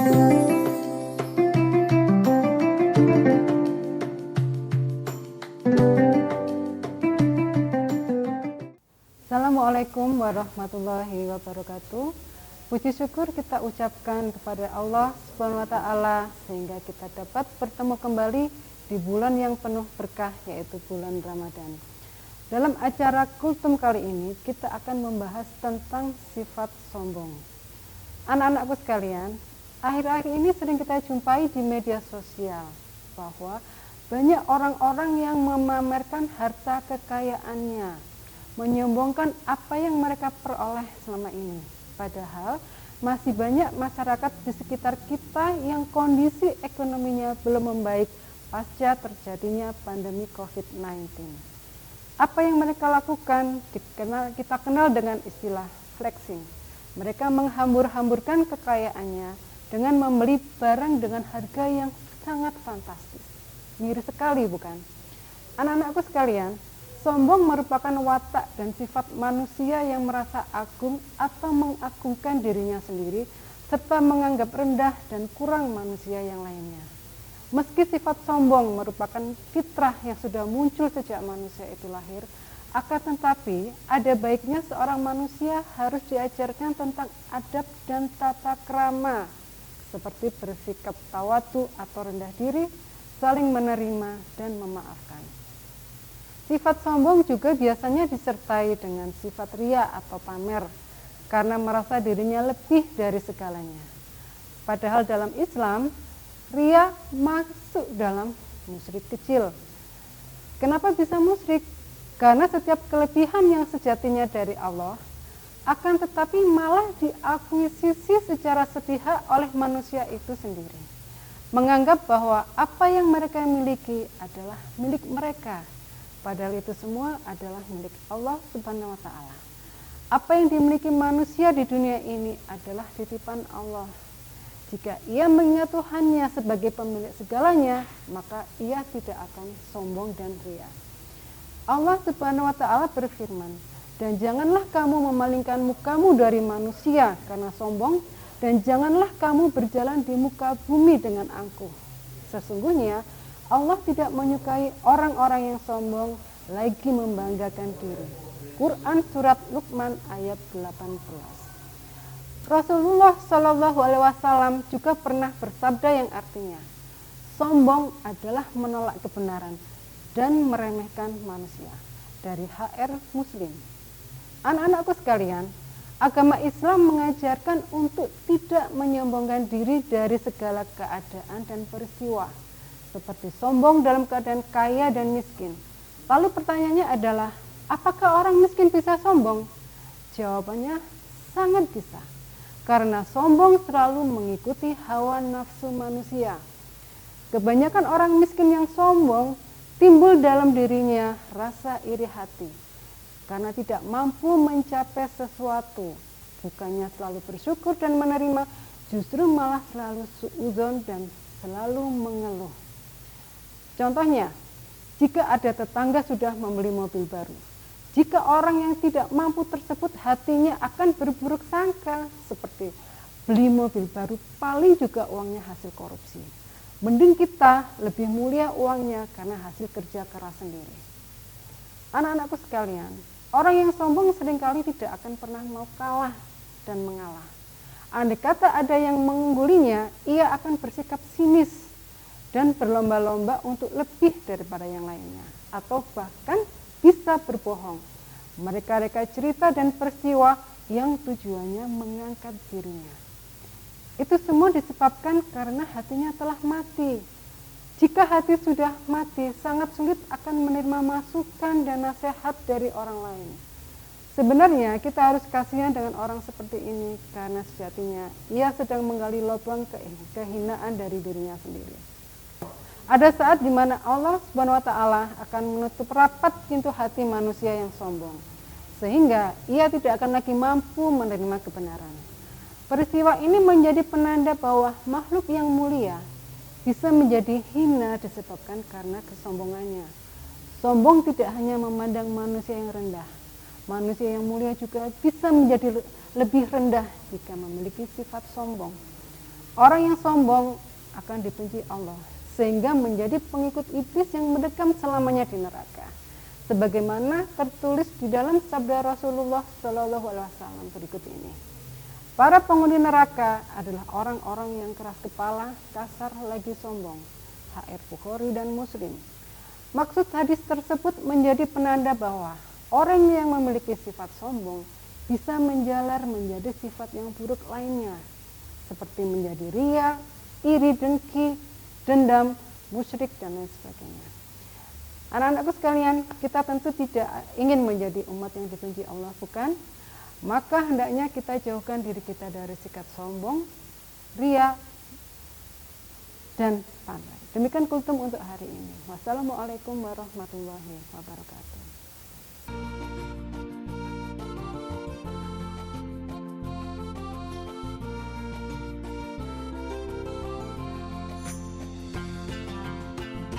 Assalamualaikum warahmatullahi wabarakatuh. Puji syukur kita ucapkan kepada Allah Subhanahu wa Ta'ala sehingga kita dapat bertemu kembali di bulan yang penuh berkah, yaitu bulan Ramadan. Dalam acara Kultum kali ini kita akan membahas tentang sifat sombong. Anak-anakku sekalian, akhir-akhir ini sering kita jumpai di media sosial bahwa banyak orang-orang yang memamerkan harta kekayaannya, menyombongkan apa yang mereka peroleh selama ini. Padahal masih banyak masyarakat di sekitar kita yang kondisi ekonominya belum membaik pasca terjadinya pandemi COVID-19. Apa yang mereka lakukan kita kenal dengan istilah flexing. Mereka menghambur-hamburkan kekayaannya dengan membeli barang dengan harga yang sangat fantastis. Miris sekali, bukan? Anak-anakku sekalian, sombong merupakan watak dan sifat manusia yang merasa agung atau mengagungkan dirinya sendiri serta menganggap rendah dan kurang manusia yang lainnya. Meski sifat sombong merupakan fitrah yang sudah muncul sejak manusia itu lahir, akan tetapi ada baiknya seorang manusia harus diajarkan tentang adab dan tata krama seperti bersikap tawadu atau rendah diri, saling menerima dan memaafkan. Sifat sombong juga biasanya disertai dengan sifat ria atau pamer karena merasa dirinya lebih dari segalanya. Padahal dalam Islam, ria masuk dalam musyrik kecil. Kenapa bisa musyrik? Karena setiap kelebihan yang sejatinya dari Allah akan tetapi malah diakuisisi secara sepihak oleh manusia itu sendiri. Menganggap bahwa apa yang mereka miliki adalah milik mereka. Padahal itu semua adalah milik Allah Subhanahu wa Ta'ala. Apa yang dimiliki manusia di dunia ini adalah titipan Allah. Jika ia mengingat Tuhannya sebagai pemilik segalanya, maka ia tidak akan sombong dan ria. Allah Subhanahu wa Ta'ala berfirman, "Dan janganlah kamu memalingkan mukamu dari manusia karena sombong, dan janganlah kamu berjalan di muka bumi dengan angkuh. Sesungguhnya Allah tidak menyukai orang-orang yang sombong lagi membanggakan diri." Quran Surat Luqman ayat 18. Rasulullah Shallallahu Alaihi Wasallam juga pernah bersabda yang artinya, sombong adalah menolak kebenaran dan meremehkan manusia. Dari HR Muslim. Anak-anakku sekalian, agama Islam mengajarkan untuk tidak menyombongkan diri dari segala keadaan dan peristiwa, seperti sombong dalam keadaan kaya dan miskin. Lalu pertanyaannya adalah, apakah orang miskin bisa sombong? Jawabannya sangat bisa, karena sombong selalu mengikuti hawa nafsu manusia. Kebanyakan orang miskin yang sombong timbul dalam dirinya rasa iri hati, karena tidak mampu mencapai sesuatu. Bukannya selalu bersyukur dan menerima, justru malah selalu suudzon dan selalu mengeluh. Contohnya, jika ada tetangga sudah membeli mobil baru, jika orang yang tidak mampu tersebut hatinya akan berburuk sangka, seperti beli mobil baru paling juga uangnya hasil korupsi. Mending kita lebih mulia uangnya karena hasil kerja keras sendiri. Anak-anakku sekalian, orang yang sombong seringkali tidak akan pernah mau kalah dan mengalah. Andai kata ada yang mengunggulinya, ia akan bersikap sinis dan berlomba-lomba untuk lebih daripada yang lainnya, atau bahkan bisa berbohong, mereka-reka cerita dan peristiwa yang tujuannya mengangkat dirinya. Itu semua disebabkan karena hatinya telah mati. Jika hati sudah mati, sangat sulit akan menerima masukan dan nasihat dari orang lain. Sebenarnya kita harus kasihan dengan orang seperti ini, karena sejatinya ia sedang menggali lubang kehinaan dari dirinya sendiri. Ada saat di mana Allah Subhanahu wa Ta'ala akan menutup rapat pintu hati manusia yang sombong, sehingga ia tidak akan lagi mampu menerima kebenaran. Peristiwa ini menjadi penanda bahwa makhluk yang mulia bisa menjadi hina disebabkan karena kesombongannya. Sombong tidak hanya memandang manusia yang rendah, manusia yang mulia juga bisa menjadi lebih rendah jika memiliki sifat sombong. Orang yang sombong akan dibenci Allah, sehingga menjadi pengikut iblis yang mendekam selamanya di neraka. Sebagaimana tertulis di dalam sabda Rasulullah Shallallahu Alaihi Wasallam berikut ini. Para penghuni neraka adalah orang-orang yang keras kepala, kasar lagi sombong. HR Bukhari dan Muslim. Maksud hadis tersebut menjadi penanda bahwa orang yang memiliki sifat sombong bisa menjalar menjadi sifat yang buruk lainnya, seperti menjadi ria, iri, dengki, dendam, musyrik, dan lain sebagainya. Anak-anakku sekalian, kita tentu tidak ingin menjadi umat yang dibenci Allah, bukan? Maka hendaknya kita jauhkan diri kita dari sikap sombong, ria, dan pandai. Demikian kultum untuk hari ini. Wassalamualaikum warahmatullahi wabarakatuh.